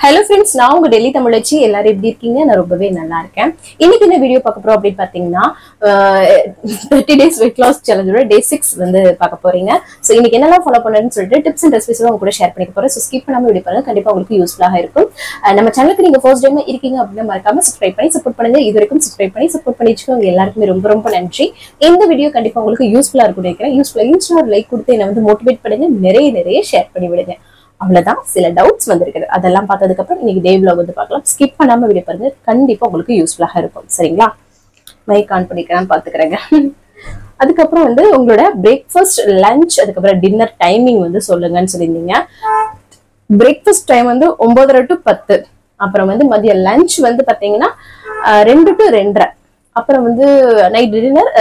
Hello friends, நான் உங்க டெல்லி தமிழச்சி. எல்லாரும் எப்படி இருக்கீங்க? நான் ரொம்பவே நல்லா இருக்கேன். இன்னைக்கு என்ன வீடியோ பார்க்க போறோம் அப்படின்னு பாத்தீங்கன்னா 30 days weight loss challenge day 6 வந்து பார்க்க போறீங்க. சோ இன்னைக்கு என்னெல்லாம் ஃபாலோ பண்ணணும்னு சொல்லிட்டு டிப்ஸ் அண்ட் ரெசிபீஸ் உங்க கூட ஷேர் பண்ணிக்க போறேன். சோ ஸ்கிப் பண்ணாம வீடியோ பாருங்க, கண்டிப்பா உங்களுக்கு யூஸ்ஃபுல்லா இருக்கும். நம்ம சேனலுக்கு நீங்க ஃபர்ஸ்ட் டைம் இருக்கீங்க அப்படின்னா மறக்காம சப்ஸ்கிரைப் பண்ணி சப்போர்ட் பண்ணுங்க. இது வரைக்கும் சப்ஸ்கிரைப் பண்ணி சப்போர்ட் பண்ணிச்சுக்கோங்க. எல்லாருக்குமே ரொம்ப ரொம்ப நன்றி. இந்த வீடியோ கண்டிப்பா உங்களுக்கு யூஸ்ஃபுல்லா இருக்கும் நினைக்கிறேன். யூஸ்ஃபுல்லா இருந்துச்சுன்னா ஒரு லைக் கொடுத்து என்ன வந்து மோட்டிவேட் பண்ணுங்க. நிறைய ஷேர் பண்ணி விடுங்க. அவ்வளவுதான், சில டவுட்ஸ் வந்திருக்குது. அதெல்லாம் பார்த்ததுக்கு அப்புறம் இன்னைக்கு டே vlog வந்து பார்க்கலாம். ஸ்கிப் பண்ணாம வீடியோ பாருங்க, கண்டிப்பா உங்களுக்கு யூஸ்ஃபுல்லா இருக்கும். சரிங்களா? மைக் ஆன் பண்ணிக்கிறேன், பாத்துக்கிறேங்க. அதுக்கப்புறம் வந்து உங்களோட பிரேக்ஃபாஸ்ட், லஞ்ச், அதுக்கப்புறம் டின்னர் டைமிங் வந்து சொல்லுங்கன்னு சொல்லியிருந்தீங்க. பிரேக்ஃபாஸ்ட் டைம் வந்து 9:30 to 10. அப்புறம் வந்து மதியம் லஞ்ச் வந்து பாத்தீங்கன்னா 2 to 2:30. அப்புறம் வந்து நைட் டின்னர்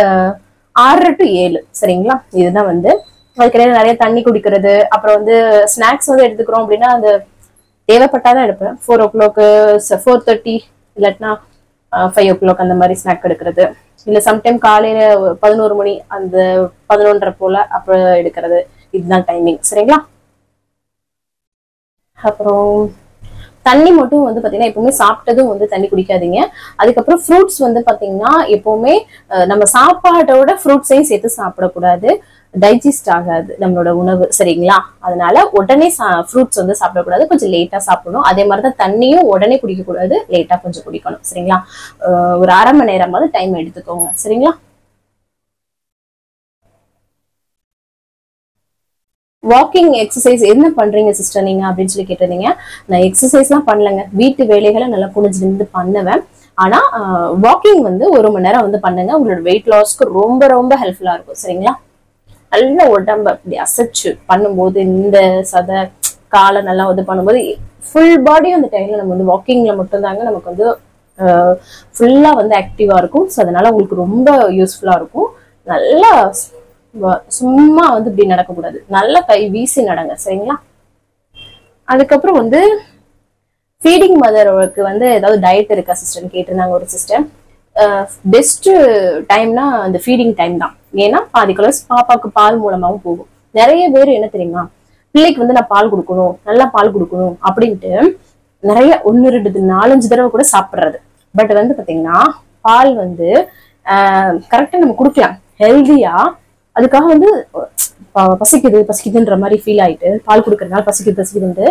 6 to 7. சரிங்களா? இதுதான் வந்து அதுக்கிடையில நிறைய தண்ணி குடிக்கிறது. அப்புறம் வந்து ஸ்நாக்ஸ் வந்து எடுத்துக்கிறோம் அப்படின்னா அந்த தேவைப்பட்டாதான் எடுப்பேன். 4 o'clock, 4:30, இல்லாட்டினா 5 o'clock அந்த மாதிரி ஸ்நாக் எடுக்கிறது. இல்ல சம்டைம் காலையில 11 மணி அந்த 11:30 போல அப்புறம் எடுக்கிறது. இதுதான் டைமிங். சரிங்களா? அப்புறம் தண்ணி மட்டும் வந்து பாத்தீங்கன்னா எப்பவுமே சாப்பிட்டதும் வந்து தண்ணி குடிக்காதீங்க. அதுக்கப்புறம் ஃப்ரூட்ஸ் வந்து பாத்தீங்கன்னா எப்பவுமே நம்ம சாப்பாடோட ஃப்ரூட்ஸையும் சேர்த்து சாப்பிடக்கூடாது. டைஜஸ்ட் ஆகாது நம்மளோட உணவு. சரிங்களா? அதனால உடனே ஃப்ரூட்ஸ் வந்து சாப்பிடக்கூடாது, கொஞ்சம் லேட்டா சாப்பிடணும். அதே மாதிரிதான் தண்ணியும் உடனே குடிக்க கூடாது, லேட்டா கொஞ்சம் குடிக்கணும். சரிங்களா? ஒரு அரை மணி நேரமாவது டைம் எடுத்துக்கோங்க. சரிங்களா? வாக்கிங் எக்ஸசைஸ் என்ன பண்றீங்க சிஸ்டர் நீங்க அப்படின்னு சொல்லி கேட்டிருந்தீங்க. நான் எக்ஸசைஸ் எல்லாம் பண்ணலங்க, வீட்டு வேலைகளை நல்லா குனிஞ்சிருந்து பண்ணுவேன். ஆனா வாக்கிங் வந்து 1 மணி நேரம் வந்து பண்ணுங்க. உங்களோட வெயிட் லாஸ்க்கு ரொம்ப ரொம்ப ஹெல்ப்ஃபுல்லா இருக்கும். சரிங்களா? நல்ல உடம்ப அப்படி அசைச்சு பண்ணும்போது, இந்த சதை காலை நல்லா வந்து பண்ணும்போது ஃபுல் பாடியும் அந்த டைம்ல நம்ம வந்து வாக்கிங்ல மட்டும்தாங்க நமக்கு வந்து ஃபுல்லா வந்து ஆக்டிவா இருக்கும். ஸோ அதனால உங்களுக்கு ரொம்ப யூஸ்ஃபுல்லா இருக்கும். நல்லா சும்மா வந்து இப்படி நடக்கக்கூடாது, நல்லா கை வீசி நடங்க. சரிங்களா? அதுக்கப்புறம் வந்து ஃபீடிங் மதருக்கு வந்து ஏதாவது டயட் இருக்கா சிஸ்டர் கேட்டிருந்தாங்க ஒரு சிஸ்டர். பெஸ்ட் டைம்னா அந்த ஃபீடிங் டைம் தான். ஏன்னா பாதி கலர்ஸ் பாப்பாவுக்கு பால் மூலமாவும் போகும். நிறைய பேர் என்ன தெரியுமா, பிள்ளைக்கு வந்து நான் பால் கொடுக்கணும், நல்லா பால் கொடுக்கணும் அப்படின்ட்டு நிறைய 1, 2, 4, 5 தடவை கூட சாப்பிடுறது. பட் வந்து பாத்தீங்கன்னா பால் வந்து கரெக்டா நம்ம கொடுக்கலாம் ஹெல்தியா. அதுக்காக வந்து பசிக்குதுன்ற மாதிரி ஃபீல் ஆயிட்டு பால் கொடுக்கறதுனால பசிக்குதுன்ட்டு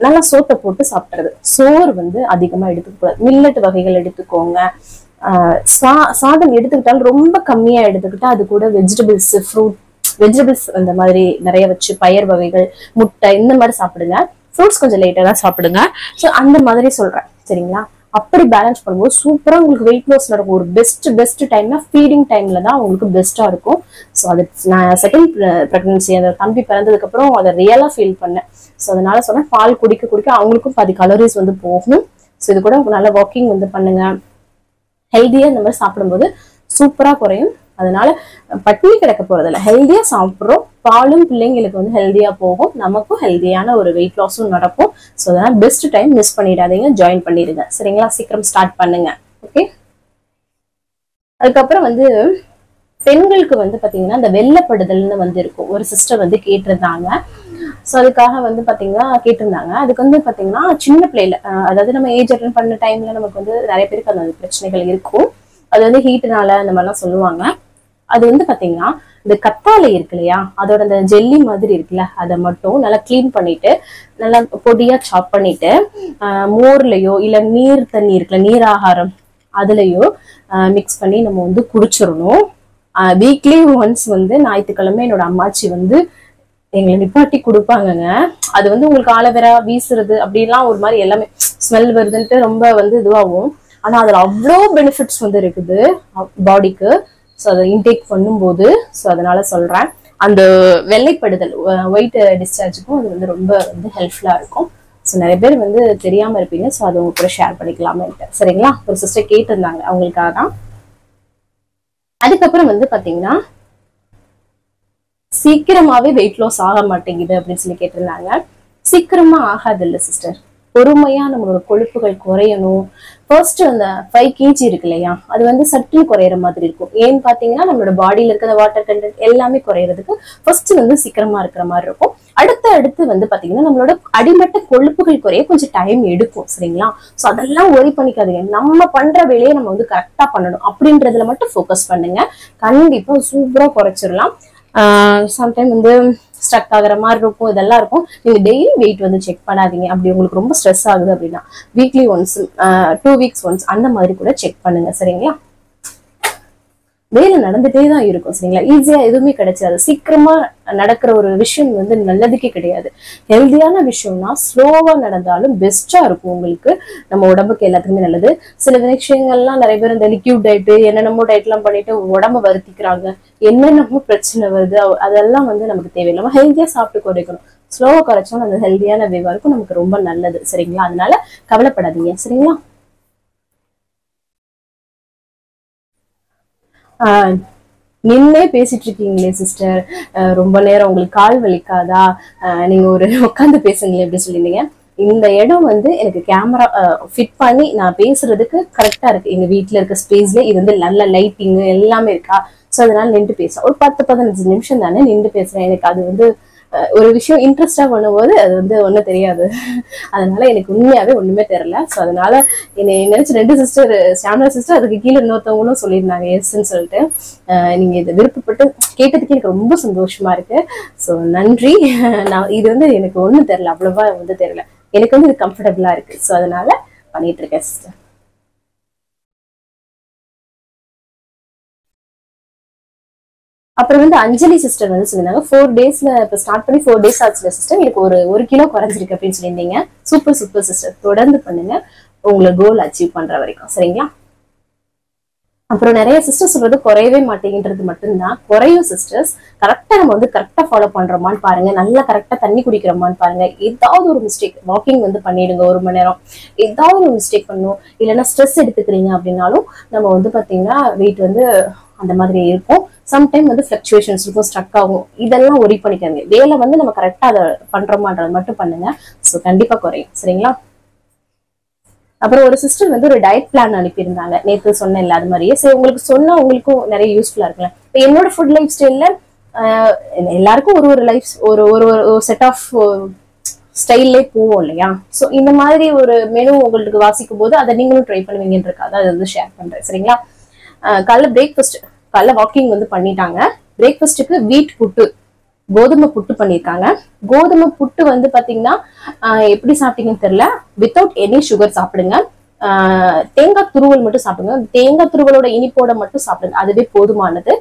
நல்லா சோத்தை போட்டு சாப்பிடுறது. சோறு வந்து அதிகமா எடுத்துக்க கூடாது. மில்லட் வகைகள் எடுத்துக்கோங்க. சாதம் எடுத்துக்கிட்டாலும் ரொம்ப கம்மியா எடுத்துக்கிட்டா அது கூட வெஜிடபிள்ஸ் அந்த மாதிரி நிறைய வச்சு பயிர் வகைகள், முட்டை இந்த மாதிரி சாப்பிடுங்க. ஃப்ரூட்ஸ் கொஞ்சம் லேட்டா தான் சாப்பிடுங்க. ஸோ அந்த மாதிரி சொல்றேன். சரிங்களா? அப்படி பேலன்ஸ் பண்ணும்போது சூப்பரா உங்களுக்கு வெயிட் லாஸ் நடக்கும். ஒரு பெஸ்ட் டைம்னா ஃபீடிங் டைம்ல தான் உங்களுக்கு பெஸ்டா இருக்கும். ஸோ அது நான் செகண்ட் பிரெக்னன்சி அந்த தம்பி பிறந்ததுக்கு அப்புறம் அதை ரியலா ஃபீல் பண்ணேன். ஸோ அதனால சொன்னேன், பால் குடிக்க அவங்களுக்கும் பாதி கலோரிஸ் வந்து போகும். ஸோ இது கூட நல்ல வாக்கிங் வந்து பண்ணுங்க. ஹெல்தியா இந்த மாதிரி சாப்பிடும்போது சூப்பரா குறையும். அதனால பட்டினி கிடக்க போறதில்ல, ஹெல்தியா சாப்பிடுறோம். பாலும் பிள்ளைங்களுக்கு வந்து ஹெல்தியா போகும், நமக்கும் ஹெல்தியான ஒரு வெயிட் லாஸும் நடக்கும். ஸோ அதனால பெஸ்ட் டைம் மிஸ் பண்ணிடாதீங்க, ஜாயின் பண்ணிடுங்க. சரிங்களா? சீக்கிரம் ஸ்டார்ட் பண்ணுங்க. ஓகே. அதுக்கப்புறம் வந்து பெண்களுக்கு வந்து பாத்தீங்கன்னா இந்த வெள்ளப்படுதல்னு வந்து இருக்கும். ஒரு சிஸ்டர் வந்து கேட்டிருந்தாங்க. ஸோ அதுக்காக வந்து பாத்தீங்கன்னா கேட்டிருந்தாங்க. அதுக்கு வந்து பாத்தீங்கன்னா சின்ன பிள்ளைல, அதாவது நம்ம ஏஜ் அட்டன் பண்ண டைம்ல நமக்கு வந்து நிறைய பேருக்கு அந்த பிரச்சனைகள் இருக்கும். அது வந்து ஹீட்டுனால அந்த மாதிரிலாம் சொல்லுவாங்க. அது வந்து பாத்தீங்கன்னா இந்த கத்தாழை இருக்கு இல்லையா, அதோட அந்த ஜெல்லி மாதிரி இருக்குல்ல, அதை மட்டும் நல்லா கிளீன் பண்ணிட்டு நல்லா பொடியா சாப் பண்ணிட்டு மோர்லயோ இல்ல நீர் தண்ணி இருக்குல்ல, நீர் ஆகாரம், அதுலயோ மிக்ஸ் பண்ணி நம்ம வந்து குடிச்சிடணும். வீக்லி ஒன்ஸ் வந்து ஞாயிற்றுக்கிழமை என்னோட அம்மாச்சி வந்து எங்களை நிப்பாட்டி கொடுப்பாங்கங்க. அது வந்து உங்களுக்கு ஆலோவேரா வீசுறது அப்படிலாம் ஒரு மாதிரி எல்லாமே ஸ்மெல் வருதுன்ட்டு ரொம்ப வந்து இதுவாகும். ஆனா அதுல அவ்வளோ பெனிஃபிட்ஸ் வந்து இருக்குது பாடிக்கு. ஸோ அதை இன்டேக் பண்ணும்போது, ஸோ அதனால சொல்றேன், அந்த வெள்ளைப்படுதல் ஒயிட் டிஸ்சார்ஜுக்கும் அது வந்து ரொம்ப வந்து ஹெல்ப்ஃபுல்லா இருக்கும். ஸோ நிறைய பேர் வந்து தெரியாம இருப்பீங்க. ஸோ அது உங்க கூட ஷேர் பண்ணிக்கலாமேன்ட்டு. சரிங்களா? ஒரு சிஸ்டர் கேட்டிருந்தாங்க, அவங்களுக்காக தான். அதுக்கப்புறம் வந்து பாத்தீங்கன்னா சீக்கிரமாவே வெயிட் லாஸ் ஆக மாட்டேங்குது அப்படின்னு சொல்லி கேட்டிருந்தாங்க. சீக்கிரமா ஆகாது இல்ல சிஸ்டர். பொறுமையா நம்மளோட கொழுப்புகள் குறையணும். ஃபர்ஸ்ட் அந்த 5 kg இருக்கு இல்லையா, அது வந்து சற்று குறையிற மாதிரி இருக்கும். ஏன்னு பாத்தீங்கன்னா நம்மளோட பாடியில இருக்கிற வாட்டர் கண்டென்ட் எல்லாமே குறையிறதுக்கு ஃபர்ஸ்ட் வந்து சீக்கிரமா இருக்கிற மாதிரி இருக்கும். அடுத்து வந்து பாத்தீங்கன்னா நம்மளோட அடிமட்ட கொழுப்புகள் குறைய கொஞ்சம் டைம் எடுக்கும். சரிங்களா? சோ அதெல்லாம் ஒரி பண்ணிக்காதீங்க. நம்ம பண்ற வேலையை நம்ம வந்து கரெக்டா பண்ணணும் அப்படின்றதுல மட்டும் ஃபோக்கஸ் பண்ணுங்க. கண்டிப்பா சூப்பரா குறைச்சிடலாம். சம்டைம் வந்து ஸ்ட்ரக் ஆகுற மாதிரி இருக்கும், இதெல்லாம் இருக்கும். நீங்க டெய்லி வெயிட் வந்து செக் பண்ணாதீங்க. அப்படி உங்களுக்கு ரொம்ப ஸ்ட்ரெஸ் ஆகுது அப்படின்னா வீக்லி ஒன்ஸ் 2 weeks ஒன்ஸ் அந்த மாதிரி கூட செக் பண்ணுங்க. சரிங்களா? வேலை நடந்துட்டே தான் இருக்கும். சரிங்களா? ஈஸியா எதுவுமே கிடைச்சாது. சீக்கிரமா நடக்கிற ஒரு விஷயம் வந்து நல்லதுக்கே கிடையாது. ஹெல்தியான விஷயம்னா ஸ்லோவா நடந்தாலும் பெஸ்டா இருக்கும் உங்களுக்கு, நம்ம உடம்புக்கு எல்லாத்துக்குமே நல்லது. சில விஷயங்கள்லாம் நிறைய பேர் இந்த லிக்யூட் டயட்டு என்னென்னமோ டயட் எல்லாம் பண்ணிட்டு உடம்ப வருத்திக்கிறாங்க. என்னென்னமோ பிரச்சனை வருது, அதெல்லாம் வந்து நமக்கு தேவையில்லை. நம்ம ஹெல்தியா சாப்பிட்டு குறைக்கணும். ஸ்லோவா குறைச்சோம் அந்த ஹெல்தியான வேவா இருக்கும், நமக்கு ரொம்ப நல்லது. சரிங்களா? அதனால கவலைப்படாதீங்க. சரிங்களா? நின்னே பேசிட்டு இருக்கீங்களே சிஸ்டர், ரொம்ப நேரம் உங்களுக்கு கால் வலிக்காதா? நீங்க ஒரு உட்காந்து பேசுங்களே எப்படி சொல்லியிருந்தீங்க. இந்த இடம் வந்து எனக்கு கேமரா ஃபிட் பண்ணி நான் பேசுறதுக்கு கரெக்டா இருக்கு. எங்க வீட்டுல இருக்க ஸ்பேஸ்ல இது வந்து நல்ல லைட்டிங் எல்லாமே இருக்கா. சோ அதனால நின்று பேசுறேன். ஒரு 10-15 நிமிஷம் தானே நின்று பேசுறேன். எனக்கு அது வந்து ஒரு விஷயம் இன்ட்ரெஸ்டா பண்ணும்போது அது வந்து ஒன்னும் தெரியாது. அதனால எனக்கு உண்மையாவே ஒண்ணுமே தெரியல. சோ அதனால என்னை நினைச்சு 2 சிஸ்டர், ஷாம்லா சிஸ்டர் அதுக்கு கீழே இன்னொருத்தவங்களும் சொல்லியிருந்தாங்க எஸ்ன்னு சொல்லிட்டு. நீங்க இதை விருப்பப்பட்டு கேட்டதுக்கு எனக்கு ரொம்ப சந்தோஷமா இருக்கு. சோ நன்றி. நான் இது வந்து எனக்கு ஒண்ணும் தெரியல, அவ்வளவா வந்து தெரியல. எனக்கு வந்து இது கம்ஃபர்டபுளா இருக்கு. சோ அதனால பண்ணிட்டு இருக்கேன் சிஸ்டர். அப்புறம் வந்து அஞ்சலி சிஸ்டர் வந்து சொல்லியிருந்தாங்க 4 daysல இப்ப ஸ்டார்ட் பண்ணி 4 days ஆச்சுல சிஸ்டர், எனக்கு ஒரு 1 kilo குறைஞ்சிருக்கு அப்படின்னு சொல்லியிருந்தீங்க. சூப்பர் சூப்பர் சிஸ்டர், தொடர்ந்து பண்ணுங்க உங்களை கோல் அச்சீவ் பண்ற வரைக்கும். சரிங்களா? அப்புறம் நிறைய சிஸ்டர்ஸ் சொல்றது குறையவே மாட்டேங்கிறது மட்டும்தான். குறையும் சிஸ்டர்ஸ். கரெக்டா நம்ம வந்து கரெக்டா ஃபாலோ பண்றோமான்னு பாருங்க. நல்லா கரெக்டா தண்ணி குடிக்கிறோமான்னு பாருங்க. ஏதாவது ஒரு மிஸ்டேக், வாக்கிங் வந்து பண்ணிடுங்க 1 மணி நேரம். ஏதாவது ஒரு மிஸ்டேக் பண்ணும், இல்லைன்னா ஸ்ட்ரெஸ் எடுத்துக்கிறீங்க அப்படின்னாலும் நம்ம வந்து பாத்தீங்கன்னா வெயிட் வந்து அந்த மாதிரி இருக்கும். சம்டைம் வந்து பிளக்சுவேஷன்ஸ் இருக்கும், ஸ்ட்ரக் ஆகும். இதெல்லாம் ஒரி பண்ணிக்காங்க. வேலை வந்து நம்ம கரெக்டா அதை பண்றோமான்றது மட்டும் பண்ணுங்க. ஸோ கண்டிப்பா குறையும். சரிங்களா? அப்புறம் ஒரு சிஸ்டர் வந்து ஒரு டயட் பிளான் அனுப்பியிருந்தாங்க. நேற்று சொன்னேன் இல்ல, அது மாதிரியே சரி உங்களுக்கு சொன்னா உங்களுக்கும் நிறைய யூஸ்ஃபுல்லா இருக்குல்ல. இப்போ என்னோட ஃபுட் லைஃப் ஸ்டைல்ல எல்லாருக்கும் ஒரு லைஃப் ஒரு ஒரு செட் ஆஃப் ஸ்டைல்லே போவோம் இல்லையா. ஸோ இந்த மாதிரி ஒரு மெனு உங்களுக்கு வாசிக்கும் போது அதை நீங்களும் ட்ரை பண்ணுவீங்கன்றக்காக அதை வந்து ஷேர் பண்றேன். சரிங்களா? காலைல பிரேக்ஃபாஸ்ட், காலைல வாக்கிங் வந்து பண்ணிட்டாங்க. பிரேக்ஃபாஸ்ட்டுக்கு வீட் புட்டு, கோதுமை புட்டு பண்ணியிருக்காங்க. கோதுமை புட்டு வந்து பாத்தீங்கன்னா எப்படி சாப்பிட்டீங்கன்னு தெரியல, வித்தவுட் எனி சுகர் சாப்பிடுங்க. தேங்காய் துருவல் மட்டும் சாப்பிடுங்க. தேங்காய் துருவலோட இனிப்போட மட்டும் சாப்பிடுங்க, அதுவே போதுமானது.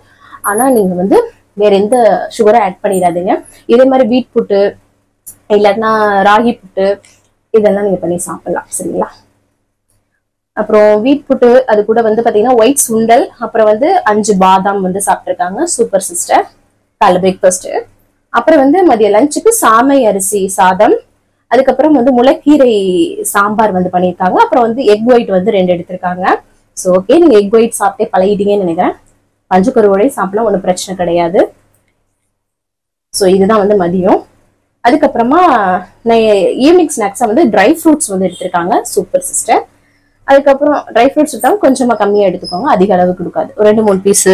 ஆனா நீங்க வந்து வேற எந்த சுகரும் ஆட் பண்ணிடாதீங்க. இதே மாதிரி வீட் புட்டு இல்லாட்டினா ராகி புட்டு இதெல்லாம் நீங்க பண்ணி சாப்பிடலாம். சரிங்களா? அப்புறம் வீட் புட்டு அது கூட வந்து பாத்தீங்கன்னா ஒயிட் சுண்டல், அப்புறம் வந்து 5 பாதாம் வந்து சாப்பிட்டுருக்காங்க. சூப்பர் சிஸ்டர், காலை பிரேக்ஃபாஸ்ட். அப்புறம் வந்து மதிய லஞ்சுக்கு சாமை அரிசி சாதம், அதுக்கப்புறம் வந்து முளைக்கீரை சாம்பார் வந்து பண்ணியிருக்காங்க. அப்புறம் வந்து எக் ஒயிட் வந்து 2 எடுத்திருக்காங்க. ஸோ ஓகே, நீங்க எக் ஒயிட் சாப்பிட்டே பழகிட்டீங்கன்னு நினைக்கிறேன். பஞ்சு கருவோடய சாப்பிடலாம், ஒன்றும் பிரச்சனை கிடையாது. ஸோ இதுதான் வந்து மதியம். அதுக்கப்புறமா நான் ஈவினிங் ஸ்நாக்ஸா வந்து ட்ரை ஃப்ரூட்ஸ் வந்து எடுத்திருக்காங்க. Super sister. அதுக்கப்புறம் ட்ரை ஃப்ரூட்ஸ் எடுத்தாலும் கொஞ்சமா கம்மியா எடுத்துக்கோங்க, அதிக அளவு கொடுக்காது. ஒரு 2-3 பீஸு,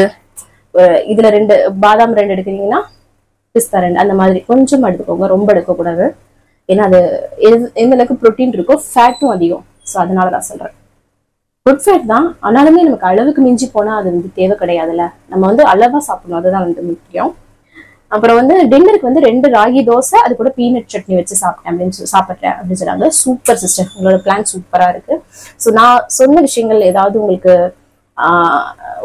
இதுல 2 பாதாம் 2 எடுக்கிறீங்கன்னா பிஸ்தா 2 அந்த மாதிரி கொஞ்சமா எடுத்துக்கோங்க, ரொம்ப எடுக்கக்கூடாது. ஏன்னா அது எந்த அளவுக்கு ப்ரோட்டீன் இருக்கோ ஃபேட்டும் அதிகம். ஸோ அதனால நான் சொல்றேன். குட் ஃபேட் தான், ஆனாலுமே நமக்கு அளவுக்கு மிஞ்சி போனா அது வந்து தேவை கிடையாதுல்ல. நம்ம வந்து அளவா சாப்பிடணும், அதுதான் வந்து முக்கியம். அப்புறம் வந்து டின்னருக்கு வந்து 2 ராகி தோசை, அது கூட பீனட் சட்னி வச்சு சாப்பிட்டேன் அப்படின்னு சொன்னாங்க. சூப்பர் சிஸ்டர், உங்களோட பிளான் சூப்பரா இருக்கு. ஸோ நான் சொன்ன விஷயங்கள் ஏதாவது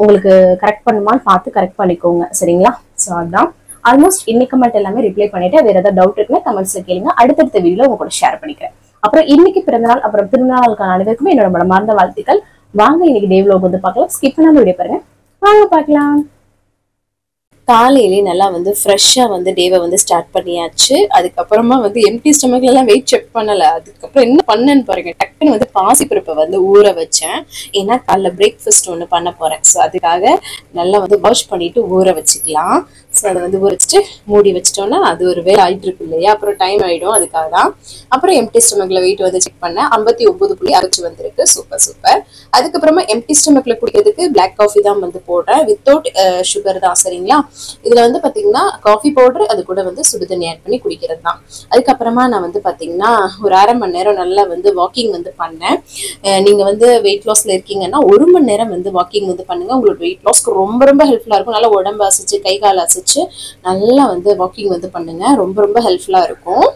உங்களுக்கு கரெக்ட் பண்ணுமான்னு பார்த்து கரெக்ட் பண்ணிக்கோங்க. சரிங்களா? ஸோ அதுதான் ஆல்மோஸ்ட் இன்னைக்கு கமெண்ட் எல்லாமே ரிப்ளை பண்ணிட்டு, வேற ஏதாவது டவுட் இருக்குன்னா கமெண்ட்ஸ்ல கேளுங்க. அடுத்தடுத்த வீடியோல உங்க கூட ஷேர் பண்ணிக்கிறேன். அப்புறம் இன்னைக்கு பிறந்தநாள் அப்புறம் திருநாளுக்கான அனைவருக்குமே என்னோட மனமார்ந்த வாழ்த்துக்கள். வாங்க இன்னைக்கு டே vlog வந்து பார்க்கலாம். ஸ்கிப் பண்ணாம வீடியோ பாருங்க, வாங்க பார்க்கலாம். காலையிலே நல்லா வந்து ஃப்ரெஷ்ஷாக வந்து டேவை வந்து ஸ்டார்ட் பண்ணியாச்சு. அதுக்கப்புறமா வந்து எம்டி ஸ்டொமக்லலாம் வெயிட் செக் பண்ணலை. அதுக்கப்புறம் என்ன பண்ணேன்னு பாருங்க, டக்குன்னு வந்து பாசிப்பருப்பை வந்து ஊற வச்சேன். ஏன்னா காலைல பிரேக்ஃபாஸ்ட் ஒன்று பண்ண போகிறேன். ஸோ அதுக்காக நல்லா வந்து வாஷ் பண்ணிட்டு ஊற வச்சுக்கலாம். ஸோ அதை வந்து ஊற வச்சுட்டு மூடி வச்சிட்டோம்னா அது ஒரு வேலை ஆகிட்டு இருக்கு இல்லையா, அப்புறம் டைம் ஆகிடும். அதுக்காக தான். அப்புறம் எம்டி ஸ்டொமக்ல வெயிட் வந்து செக் பண்ணேன், 59.6 வந்திருக்கு. Super super. அதுக்கப்புறமா எம்டி ஸ்டொமக்ல குடிக்கிறதுக்கு பிளாக் காஃபி தான் வந்து போடுறேன், வித்தவுட் சுகர் தான். சரிங்களா, இதுல வந்து பாத்தீங்கன்னா காஃபி பவுடர் அது கூட வந்து சுடு தண்ணி ஆட் பண்ணி குடிக்கிறது தான். அதுக்கப்புறமா நான் வந்து பாத்தீங்கன்னா ஒரு 1/2 மணி நேரம் நல்லா வந்து வாக்கிங் வந்து பண்ணேன். நீங்க வந்து வெயிட் லாஸ்ல இருக்கீங்கன்னா 1 மணி நேரம் வந்து வாக்கிங் வந்து பண்ணுங்க. உங்களோட வெயிட் லாஸ்க்கு ரொம்ப ரொம்ப ஹெல்ப்ஃபுல்லா இருக்கும். நல்லா உடம்பு அசைச்சு கை கால் அசைச்சு நல்லா வந்து வாக்கிங் வந்து பண்ணுங்க, ரொம்ப ரொம்ப ஹெல்ப்ஃபுல்லா இருக்கும்.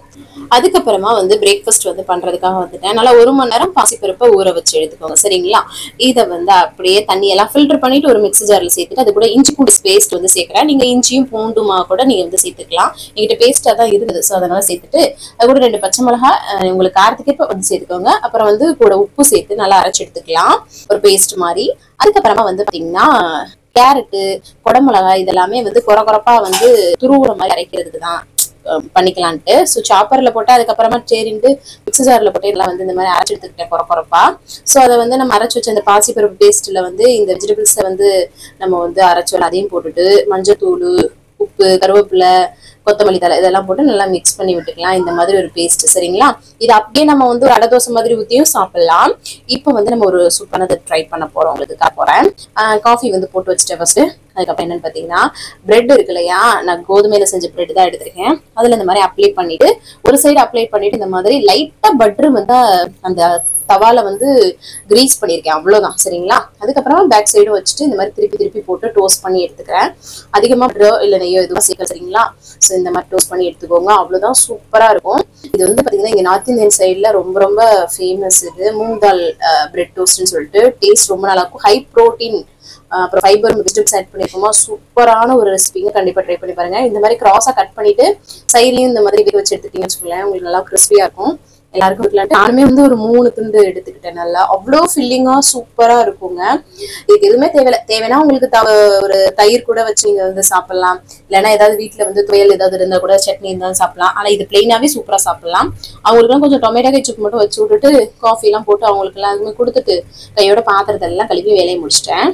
அதுக்கப்புறமா வந்து பிரேக்ஃபாஸ்ட் வந்து பண்றதுக்காக வந்துட்டேன். நல்லா 1 மணி நேரம் பாசிப்பருப்பை ஊற வச்சு எடுத்துக்கோங்க. சரிங்களா, இதை வந்து அப்படியே தண்ணியெல்லாம் ஃபில்டர் பண்ணிட்டு ஒரு மிக்ஸி ஜார்ல சேர்த்துட்டு அது கூட இஞ்சி பூண்டு பேஸ்ட் வந்து சேர்க்கிறேன். நீங்க இஞ்சியும் பூண்டுமா கூட நீங்க வந்து சேர்த்துக்கலாம். என்கிட்ட பேஸ்டா தான் இருந்தது, ஸோ அதனால சேர்த்துட்டு அது கூட 2 பச்சை மிளகாய் உங்களுக்கு காரத்துக்கேற்ப வந்து சேர்த்துக்கோங்க. அப்புறம் வந்து கூட உப்பு சேர்த்து நல்லா அரைச்சு எடுத்துக்கலாம், ஒரு பேஸ்ட் மாதிரி. அதுக்கப்புறமா வந்து பாத்தீங்கன்னா கேரட்டு, குடமிளகாய் இதெல்லாமே வந்து கொரகொரப்பா வந்து துருவுற மாதிரி அரைக்கிறதுக்கு தான் பண்ணிக்கலான்ட்டு. ஸோ சாப்பர்ல போட்டு அதுக்கப்புறமா சேரின்ட்டு மிக்ஸி ஜார்ல போட்டு எல்லாம் வந்து இந்த மாதிரி அரைச்சு எடுத்துக்கிட்டேன் கொரகொரப்பா. ஸோ அதை வந்து நம்ம அரைச்சு வச்ச அந்த பாசிப்பருப்பு பேஸ்ட்ல வந்து இந்த வெஜிடபிள்ஸை வந்து நம்ம வந்து அரைச்சு அதையும் போட்டுட்டு மஞ்சத்தூள், உப்பு, கருவேப்பிலை, கொத்தமல்லி தலை இதெல்லாம் போட்டு நல்லா மிக்ஸ் பண்ணி விட்டுக்கலாம். இந்த மாதிரி ஒரு பேஸ்ட். சரிங்களா, இது அப்படியே நம்ம வந்து ஒரு அடை தோசை மாதிரி ஊற்றியும் சாப்பிடலாம். இப்போ வந்து நம்ம ஒரு சூப்பரானதை ட்ரை பண்ண போறோம், உங்களுக்கு போறேன். காஃபி வந்து போட்டு வச்சுட்டேன் ஃபர்ஸ்ட். அதுக்கப்புறம் என்னன்னு பாத்தீங்கன்னா பிரெட் இருக்கு இல்லையா, நான் கோதுமையில செஞ்ச பிரெட் தான் எடுத்திருக்கேன். அதுல இந்த மாதிரி அப்ளை பண்ணிட்டு ஒரு சைடு அப்ளை பண்ணிட்டு இந்த மாதிரி லைட்டா பட்டர் வந்து அந்த தவால வந்து கிரீஸ் பண்ணியிருக்கேன், அவ்வளவுதான். சரிங்களா, அதுக்கப்புறமா பேக் சைடு வச்சுட்டு இந்த மாதிரி திருப்பி திருப்பி போட்டு டோஸ்ட் பண்ணி எடுத்துக்கிறேன். அதிகமா பட்டரோ இல்லை நெய்யோ எதுவும் சேர்க்க. சரிங்களா, ஸோ இந்த மாதிரி டோஸ்ட் பண்ணி எடுத்துக்கோங்க, அவ்வளவுதான். சூப்பரா இருக்கும். இது வந்து பாத்தீங்கன்னா இங்க நார்த் இந்தியன் சைட்ல ரொம்ப ரொம்ப ஃபேமஸ். இது மூங் தால் பிரெட் டோஸ்ட்னு சொல்லிட்டு டேஸ்ட் ரொம்ப நல்லா இருக்கும். ஹை ப்ரோட்டீன், அப்புறம் ஃபைபர் வெஜிடபிள்ஸ் ஆட் பண்ணிருக்கோமா, சூப்பரான ஒரு ரெசிபிங்க. கண்டிப்பா ட்ரை பண்ணி பாருங்க. இந்த மாதிரி கிராஸா கட் பண்ணிட்டு சைட்லயும் இந்த மாதிரி வேக வச்சு எடுத்துட்டீங்கன்னு வச்சுக்கோங்களேன், உங்களுக்கு நல்லா கிறிஸ்பியா இருக்கும். எல்லாருக்கும் இருக்கலாம். நானுமே வந்து ஒரு 3 துண்டு எடுத்துக்கிட்டேன். நல்லா அவ்வளோ ஃபில்லிங்கா சூப்பரா இருக்குங்க. இதுக்கு எதுவுமே தேவைன்னா உங்களுக்கு ஒரு தயிர் கூட வச்சு நீங்க வந்து சாப்பிடலாம். இல்லைன்னா ஏதாவது வீட்டுல வந்து துவையல் ஏதாவது இருந்தா கூட சட்னி இருந்தாலும் சாப்பிடலாம். ஆனா இது பிளெயினாவே சூப்பரா சாப்பிடலாம். அவங்களுக்குலாம் கொஞ்சம் டொமேட்டோ கெச்சப் மட்டும் வச்சு விட்டுட்டு காஃபி எல்லாம் போட்டு அவங்களுக்கு எல்லாருமே கொடுத்துட்டு கையோட பாத்திரத்தை எல்லாம் கழுவி வேலையை முடிச்சிட்டேன்.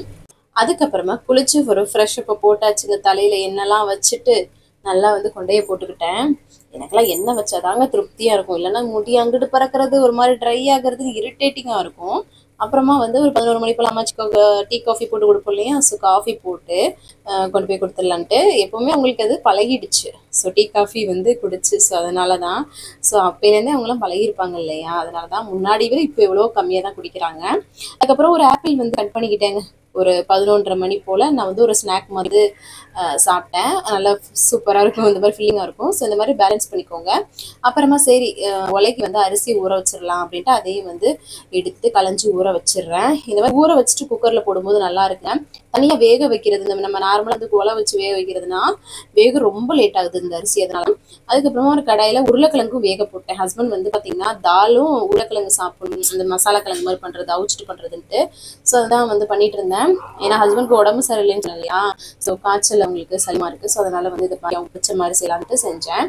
அதுக்கப்புறமா குளிச்சு ஒரு ஃப்ரெஷ் அப்போ போட்டாச்சுங்க. தலையில எண்ணெய்லாம் வச்சுட்டு நல்லா வந்து கொண்டைய போட்டுக்கிட்டேன். எனக்கெல்லாம் எண்ணெய் வச்சாதாங்க திருப்தியா இருக்கும், இல்லைன்னா முடி அங்கிட்டு பறக்கிறது ஒரு மாதிரி ட்ரை ஆகுறதுக்கு இரிட்டேட்டிங்கா இருக்கும். அப்புறமா வந்து ஒரு 11 மணி போல அம்மாச்சி டீ காஃபி போட்டு கொடுப்போம் இல்லையா, ஸோ காஃபி போட்டு கொண்டு போய் கொடுத்துடலான்ட்டு. எப்பவுமே அவங்களுக்கு அது பழகிடுச்சு. ஸோ டீ காஃபி வந்து குடிச்சு, ஸோ அதனால தான். ஸோ அப்போலேருந்தே அவங்களாம் பழகிருப்பாங்க இல்லையா, அதனால தான். முன்னாடி விட இப்போ எவ்வளோ கம்மியாக தான் குடிக்கிறாங்க. அதுக்கப்புறம் ஒரு ஆப்பிள் வந்து கட் பண்ணிக்கிட்டேங்க. ஒரு 11:30 மணி போல் நான் வந்து ஒரு ஸ்நாக் மாதிரி சாப்பிட்டேன். நல்லா சூப்பராக இருக்கும், இந்த மாதிரி ஃபீலிங்காக இருக்கும். ஸோ இந்த மாதிரி பேலன்ஸ் பண்ணிக்கோங்க. அப்புறமா சரி உலைக்கு வந்து அரிசி ஊற வச்சிடலாம் அப்படின்ட்டு அதையும் வந்து எடுத்து களைஞ்சி ஊற வச்சிடுறேன். இந்த மாதிரி ஊற வச்சுட்டு குக்கரில் போடும்போது நல்லா இருக்குங்க. தனியாக வேக வைக்கிறது, நம்ம நார்மலாக வந்து உலை வச்சு வேக வைக்கிறதுனா வேக ரொம்ப லேட் ஆகுது இந்த அரிசி. அதனால அதுக்கப்புறமா ஒரு கடாயில் உருளைக்கிழங்கும் வேக போட்டேன். ஹஸ்பண்ட் வந்து பார்த்தீங்கன்னா தாலும் உருளைக்கிழங்கு சாப்பிடணும், இந்த மசாலா கிழங்கு மாதிரி பண்ணுறது, அவிச்சிட்டு பண்ணுறதுன்ட்டு. ஸோ அதான் வந்து பண்ணிட்டு இருந்தேன். ஏன்னா ஹஸ்பண்ட்க்கு உடம்பு சரியில்லைன்னு சொன்னேன் இல்லையா, ஸோ காய்ச்சல் அவங்களுக்கு சளிமா இருக்கு. ஸோ அதனால வந்து இது அவங்க பிடிச்ச மாதிரி செய்யலான்ட்டு செஞ்சேன்.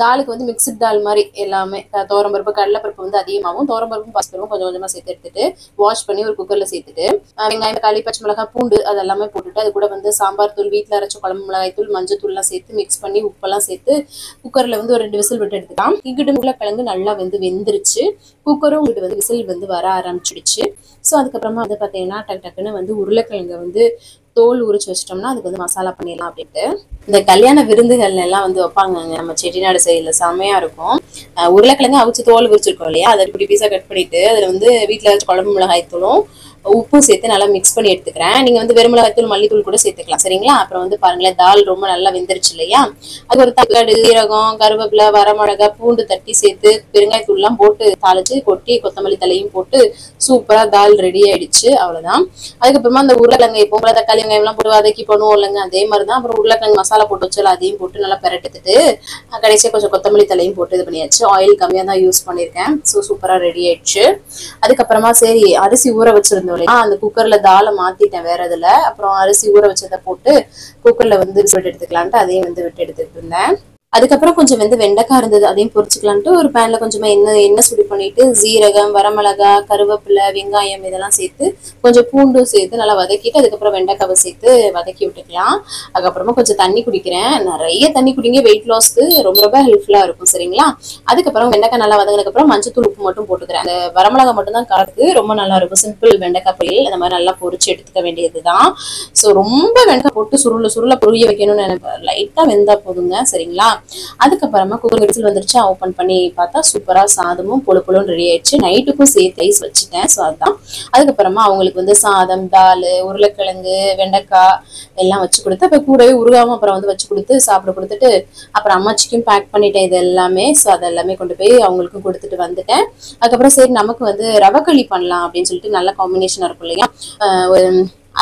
தாலுக்கு வந்து மிக்சட் தால் மாதிரி எல்லாமே தோரம்பருப்பு, கடலைப்பருப்பு வந்து அதிகமாகவும் தோரம்பருப்பும் பாசிப்பருப்பும் கொஞ்சம் கொஞ்சமாக சேர்த்து எடுத்துட்டு வாஷ் பண்ணி ஒரு குக்கர்ல சேர்த்துட்டு வெங்காயம், தக்காளி, பச்சை மிளகாய், பூண்டு அதெல்லாமே போட்டுட்டு அது கூட வந்து சாம்பார் தூள், வீட்டில் அரைச்ச குழம்பு மிளகாய் தூள், மஞ்சள் தூள்லாம் சேர்த்து மிக்ஸ் பண்ணி உப்பெல்லாம் சேர்த்து குக்கர்ல வந்து ஒரு 2 விசில் விட்டு எடுத்துக்கலாம். இங்கிட்டு உருளைக்கிழங்கு நல்லா வந்து வெந்துருச்சு. குக்கரும் இங்கிட்டு வந்து விசில் வந்து வர ஆரம்பிச்சிடுச்சு. ஸோ அதுக்கப்புறமா வந்து பார்த்தீங்கன்னா டக்குன்னு வந்து உருளைக்கிழங்கை வந்து தோல் உரிச்சு வச்சிட்டோம்னா அதுக்கு வந்து மசாலா பண்ணிடலாம் அப்படின்ட்டு. இந்த கல்யாண விருந்துகள் எல்லாம் வந்து வைப்பாங்க நம்ம செட்டிநாடு சைடுல, செம்மையா இருக்கும். உருளைக்கிழங்கு அவிச்சு தோல் உரிச்சிருக்கோம் இல்லையா, அதை இப்படி பீஸா கட் பண்ணிட்டு அதுல வந்து வீட்டுல வச்சு குழம்பு மிளகாய் தூளும் உப்பும் சேர்த்து நல்லா மிக்ஸ் பண்ணி எடுத்துக்கிறேன். நீங்க வந்து வெறும் மிளகாய்த்தூள், மல்லித்தூள் கூட சேர்த்துக்கலாம். சரிங்களா, அப்புறம் வந்து பாருங்களேன் தால் ரொம்ப நல்லா வெந்துருச்சு இல்லையா. அது ஒரு தக்காளி, சீரகம், கருவேப்பிலை, வரமிளகாய், பூண்டு தட்டி சேர்த்து பெருங்காயத்தூள் எல்லாம் போட்டு தாளிச்சு கொட்டி கொத்தமல்லி தலையும் போட்டு சூப்பரா தால் ரெடி ஆயிடுச்சு. அவ்வளவுதான். அதுக்கப்புறமா அந்த உருளைக்கிழங்கு இப்போ தக்காளி வெங்காயம் எல்லாம் போட்டு வதக்கி பண்ணுவோம் இல்லைங்க, அதே மாதிரிதான். அப்புறம் உருளைக்கிழங்கு மசாலா போட்டு வச்சு அதையும் போட்டு நல்லா பெரட்டுட்டு கடைசியா கொஞ்சம் கொத்தமல்லி தலையும் போட்டு இது பண்ணியாச்சு. ஆயில் கம்மியா தான் யூஸ் பண்ணியிருக்கேன். ஸோ சூப்பரா ரெடி ஆயிடுச்சு. அதுக்கப்புறமா சரி அரிசி ஊற வச்சிருந்தோம் வரும். அந்த குக்கர்ல தாளை மாத்திட்டேன் வேற இதுல. அப்புறம் அரிசி ஊற வச்சதை போட்டு குக்கர்ல வந்து விட்டு எடுத்துக்கலான்ட்டு அதையும் வந்து விட்டு எடுத்துட்டு இருந்தேன். அதுக்கப்புறம் கொஞ்சம் வந்து வெண்டைக்காய் இருந்தது, அதையும் பொரிச்சுக்கலான்ட்டு ஒரு பேன்ல கொஞ்சமா எண்ணெய் சுடி பண்ணிட்டு சீரகம், வரமிளகா, கருவேப்பிலை, வெங்காயம் இதெல்லாம் சேர்த்து கொஞ்சம் பூண்டும் சேர்த்து நல்லா வதக்கிட்டு அதுக்கப்புறம் வெண்டைக்காவை சேர்த்து வதக்கி விட்டுக்கலாம். அதுக்கப்புறமா கொஞ்சம் தண்ணி குடிக்கிறேன். நிறைய தண்ணி குடிங்க, வெயிட் லாஸ்க்கு ரொம்ப ரொம்ப ஹெல்ப்ஃபுல்லா இருக்கும். சரிங்களா? அதுக்கப்புறம் வெண்டைக்காய் நல்லா வதங்கினதுக்கு அப்புறம் மஞ்சத்தூள் உப்பு மட்டும் போட்டுக்கிறேன். அந்த வரமிளகா மட்டும் தான் காரத்துக்கு ரொம்ப நல்லா இருக்கும். சிம்பிள் வெண்டைக்காய் பொரியல் அந்த மாதிரி நல்லா பொரிச்சு எடுத்துக்க வேண்டியதுதான். ஸோ ரொம்ப வெண்டைக்காய் போட்டு சுருள பொரிய வைக்கணும்னு நினைப்பேன். லைட்டா வெந்தா போதுங்க. சரிங்களா? அதுக்கப்புறமா குக்கர் விசில் வந்துருச்சு. ஓபன் பண்ணி பார்த்தா சூப்பரா சாதமும் பொழுன்னு ரெடி ஆயிடுச்சு. நைட்டுக்கும் சேர்த்து ரைஸ் வச்சுட்டேன். ஸோ அதுதான். அதுக்கப்புறமா அவங்களுக்கு வந்து சாதம், தால், உருளைக்கிழங்கு, வெண்டைக்காய் எல்லாம் வச்சு கொடுத்து அப்ப கூடவே உருகாம அப்புறம் வந்து வச்சு கொடுத்து சாப்பிட கொடுத்துட்டு அப்புறம் அம்மாச்சிக்கும் பேக் பண்ணிட்டேன் இது எல்லாமே. ஸோ அதெல்லாமே கொண்டு போய் அவங்களுக்கும் கொடுத்துட்டு வந்துட்டேன். அதுக்கப்புறம் சரி நமக்கு வந்து ரவைக்களி பண்ணலாம் அப்படின்னு சொல்லிட்டு நல்ல காம்பினேஷனா இருக்கும் இல்லையா?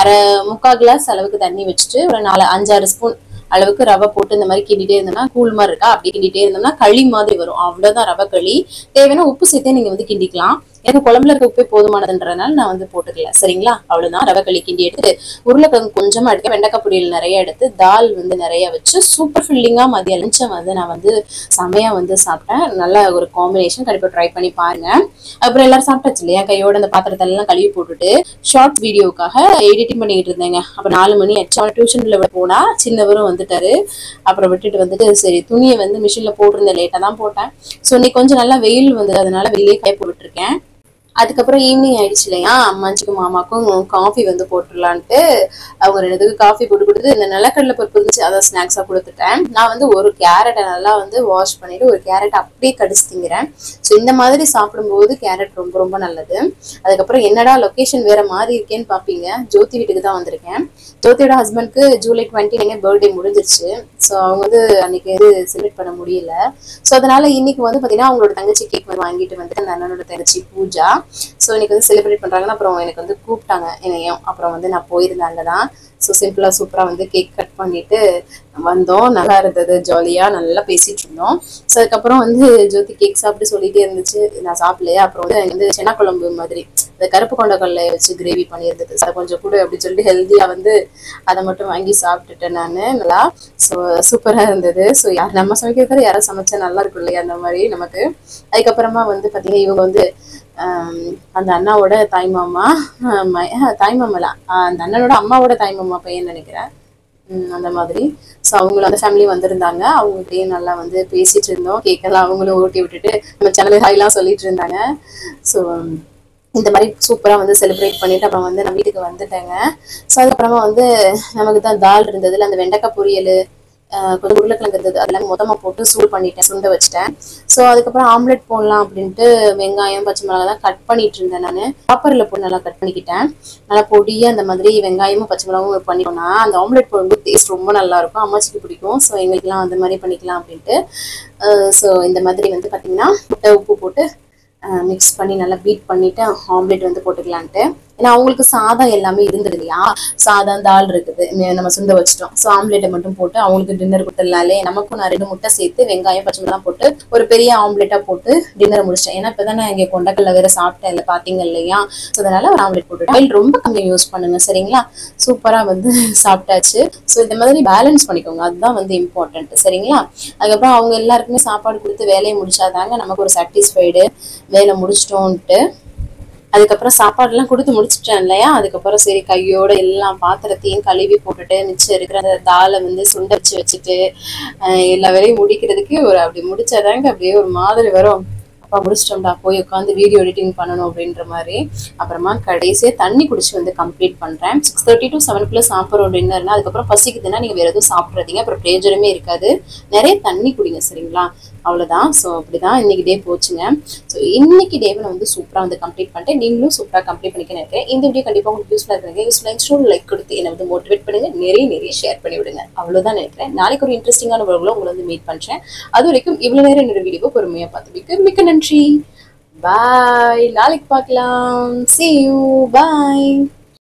ஒரு முக்கால் கிளாஸ் அளவுக்கு தண்ணி வச்சுட்டு ஒரு 4-5-6 ஸ்பூன் அளவுக்கு ரவை போட்டு இந்த மாதிரி கிண்டிட்டே இருந்தோம்னா கூழ் மாதிரி இருக்கா அப்படி கிண்டிட்டே இருந்தோம்னா களி மாதிரி வரும். அவ்வளவுதான் ரவை களி. தேவையான உப்பு சேர்த்தே நீங்க வந்து கிண்டிக்கலாம். எனக்கு குழம்புல இருக்க உப்பே போதுமானதுன்றதுனால நான் வந்து போட்டுக்கல. சரிங்களா? அவ்வளவுதான். ரவை களி கிண்டி எடுத்து உருளைக்கிழங்கு கொஞ்சமா எடுத்து வெண்டைக்காய் பொரியல் நிறைய எடுத்து தால் வந்து நிறைய வச்சு சூப்பர் ஃபில்லிங்கா மதிய லஞ்சம் வந்து நான் வந்து செமையா வந்து சாப்பிட்டேன். நல்ல ஒரு காம்பினேஷன். கண்டிப்பா ட்ரை பண்ணி பாருங்க. அப்புறம் எல்லாரும் சாப்பிட்டாச்சு இல்லையா? கையோட அந்த பாத்திரத்தை எல்லாம் கழுவி போட்டுட்டு ஷார்ட் வீடியோக்காக எடிட்டிங் பண்ணிட்டு இருந்தேங்க. அப்புறம் 4 மணி ஆச்சு. அவன் டியூஷன்ல போனா சின்னவரும் வந்துட்டாரு. அப்புறம் விட்டுட்டு வந்துட்டு சரி துணியை வந்து மிஷின்ல போட்டிருந்தேன். லேட்டா தான் போட்டேன். ஸோ இன்னைக்கு கொஞ்சம் நல்லா வெயில் வந்தது, அதனால வெளியே காய போட்டுட்டு இருக்கேன். அதுக்கப்புறம் ஈவினிங் ஆயிடுச்சு இல்லையா? அம்மாச்சிக்கும் மாமாக்கும் காஃபி வந்து போட்டுடலான்ட்டு அவங்க 2 பேருக்கு காஃபி போட்டு கொடுத்து இந்த நிலக்கடலை பருப்பு இருந்துச்சு அதை ஸ்நாக்ஸா கொடுத்துட்டேன். நான் வந்து ஒரு கேரட்டை நல்லா வந்து வாஷ் பண்ணிட்டு ஒரு கேரட் அப்படியே கடிச்சு திங்கிறேன். ஸோ இந்த மாதிரி சாப்பிடும்போது கேரட் ரொம்ப ரொம்ப நல்லது. அதுக்கப்புறம் என்னடா லொகேஷன் வேற மாதிரி இருக்கேன்னு பாப்பீங்க. ஜோதி வீட்டுக்கு தான் வந்திருக்கேன். ஜோதியோட ஹஸ்பண்ட்க்கு ஜூலை 29 பர்த்டே முடிஞ்சிருச்சு. ஸோ அவங்க வந்து அன்னைக்கு வந்து செலிப்ரேட் பண்ண முடியல. ஸோ அதனால இன்னைக்கு வந்து பாத்தீங்கன்னா அவங்களோட தங்கச்சி கேக் வந்து வாங்கிட்டு வந்துட்டு அந்த அண்ணனோட தங்கச்சி பூஜா. ஸோ இன்னைக்கு வந்து செலிப்ரேட் பண்றாங்கன்னா அப்புறம் எனக்கு வந்து கூப்பிட்டாங்க என்னையும். அப்புறம் வந்து நான் போயிருந்தேன் அங்கதான். ஸோ சிம்பிளா சூப்பரா வந்து கேக் கட் பண்ணிட்டு வந்தோம். நல்லா இருந்தது, ஜாலியா நல்லா பேசிட்டு இருந்தோம். ஸோ அதுக்கப்புறம் வந்து ஜோதி கேக் சாப்பிட்டு சொல்லிட்டே இருந்துச்சு. நான் சாப்பிடலையா? அப்புறம் வந்து சென்னா குழம்பு மாதிரி இந்த கருப்பு கொண்டக்கடலை வச்சு கிரேவி பண்ணியிருந்தது. ஸோ கொஞ்சம் கூட அப்படின்னு சொல்லிட்டு ஹெல்த்தியா வந்து அதை மட்டும் வாங்கி சாப்பிட்டுட்டேன் நான் நல்லா. ஸோ சூப்பரா இருந்தது. ஸோ நம்ம சமைக்கிறது யாரும் சமைச்சா நல்லா இருக்கும் இல்லையா அந்த மாதிரி நமக்கு. அதுக்கப்புறமா வந்து பாத்தீங்கன்னா இவங்க வந்து அந்த அண்ணாவோட தாய்மாமா தாய்மாமல அந்த அண்ணனோட அம்மாவோட தாய்மாமா பையன் நினைக்கிறேன். அந்த மாதிரி. ஸோ அவங்களும் அந்த ஃபேமிலி வந்திருந்தாங்க. அவங்ககிட்டயே நல்லா வந்து பேசிட்டு இருந்தோம். கேக்கெல்லாம் அவங்களும் ஊட்டி விட்டுட்டு நம்ம சேனல் ஹாய்லாம் சொல்லிட்டு இருந்தாங்க. ஸோ இந்த மாதிரி சூப்பரா வந்து செலிப்ரேட் பண்ணிட்டு அப்புறம் வந்து நான் வீட்டுக்கு வந்துட்டேங்க. ஸோ அதுக்கப்புறமா வந்து நமக்கு தான் தால் இருந்ததுல அந்த வெண்டைக்காய் பொரியல் கொஞ்சம் உருளைக்கிழங்கு இருந்தது அதெல்லாம் மொத்தமா போட்டு சூடு பண்ணிட்டேன், சுண்ட வச்சுட்டேன். ஸோ அதுக்கப்புறம் ஆம்லெட் போடலாம் அப்படின்ட்டு வெங்காயம் பச்சை மிளகாய் தான் கட் பண்ணிட்டு இருந்தேன். நான் சாப்பரில் போட்டு நல்லா கட் பண்ணிக்கிட்டேன். நல்லா பொடியா அந்த மாதிரி வெங்காயமும் பச்சை மிளகாவும் பண்ணிட்டோம்னா அந்த ஆம்லெட் போடும்போது டேஸ்ட் ரொம்ப நல்லா இருக்கும். அம்மாச்சிக்கு பிடிக்கும். ஸோ எங்களுக்குலாம் அந்த மாதிரி பண்ணிக்கலாம் அப்படின்ட்டு ஸோ இந்த மாதிரி வந்து பார்த்தீங்கன்னா முட்டை உப்பு போட்டு மிக்ஸ் பண்ணி நல்லா பீட் பண்ணிட்டு ஆம்லெட் வந்து போட்டுக்கலான்ட்டு. ஏன்னா அவங்களுக்கு சாதம் எல்லாமே இருந்தது இல்லையா? சாதம் தால் இருக்குது நம்ம சுண்ட வச்சிட்டோம். ஸோ ஆம்லெட்டை மட்டும் போட்டு அவங்களுக்கு டின்னர் கொடுத்துடலாலே. நமக்கும் நான் 2 முட்டை சேர்த்து வெங்காயம் பச்சை மிளகாய் போட்டு ஒரு பெரிய ஆம்லெட்டா போட்டு டின்னரை முடிச்சிட்டேன். ஏன்னா இப்பதான் நான் இங்கே கொண்டக்கல்ல வேற சாப்பிட்டேன் இல்லை பாத்தீங்க இல்லையா? ஸோ அதனால ஒரு ஆம்லெட் போட்டு ஆயில் ரொம்ப கம்மியாக யூஸ் பண்ணுங்க. சரிங்களா? சூப்பரா வந்து சாப்பிட்டாச்சு. ஸோ இந்த மாதிரி பேலன்ஸ் பண்ணிக்கோங்க, அதுதான் வந்து இம்பார்ட்டன்ட். சரிங்களா? அதுக்கப்புறம் அவங்க எல்லாருக்குமே சாப்பாடு கொடுத்து வேலையை முடிச்சாதாங்க நமக்கு ஒரு சாட்டிஸ்ஃபைடு, வேலை முடிச்சிட்டோன்ட்டு. அதுக்கப்புறம் சாப்பாடுலாம் கொடுத்து முடிச்சுட்டேன் இல்லையா? அதுக்கப்புறம் சரி கையோட எல்லாம் பாத்திரத்தையும் கழுவி போட்டுட்டு மிச்சம் இருக்கிற அந்த தாலை வந்து சுண்ட வச்சுட்டு எல்லா வேலையும் முடிக்கிறதுக்கு ஒரு அப்படி முடிச்சாதாங்க அப்படியே ஒரு மாதிரி வரும். அப்பா முடிச்சிட்டோம்டா போய் உட்காந்து வீடியோ எடிட்டிங் பண்ணணும் அப்படின்ற மாதிரி. அப்புறமா கடைசியா தண்ணி குடிச்சு வந்து கம்ப்ளீட் பண்றேன். 6:30 to 7 சாப்பிட்றோம் டின்னர்னா. அதுக்கப்புறம் பசிக்குதுன்னா நீங்க வேற எதுவும் சாப்பிட்றீங்க, அப்புறம் பிரயோஜனமே இருக்காது. நிறைய தண்ணி குடிங்க. சரிங்களா? அவ்வளவுதான். ஸோ அப்படிதான் இன்னைக்கு டே போச்சுங்க. ஸோ இன்னைக்கு டேவை நான் வந்து சூப்பரா வந்து கம்ப்ளீட் பண்ணிட்டேன். நீங்களும் சூப்பரா கம்ப்ளீட் பண்ணிக்க நினைக்கிறேன். இந்த வீடியோ கண்டிப்பா உங்களுக்கு யூஸ்ஃபுல்லா இருக்குங்க. யூஸ்ஃபுல்லா லைக் கொடுத்து என்னை வந்து மோட்டிவேட் பண்ணுங்க, நிறைய ஷேர் பண்ணி விடுங்க. அவ்வளவுதான் நினைக்கிறேன். நாளைக்கு ஒரு இன்ட்ரெஸ்டிங்கான உங்களை வந்து மீட் பண்றேன். அது வரைக்கும் இவ்வளவு நேரம் என்னோட வீடியோ பொறுமையா பார்த்து மிக்க நன்றி. பாய். நாளைக்கு பார்க்கலாம். See you. Bye.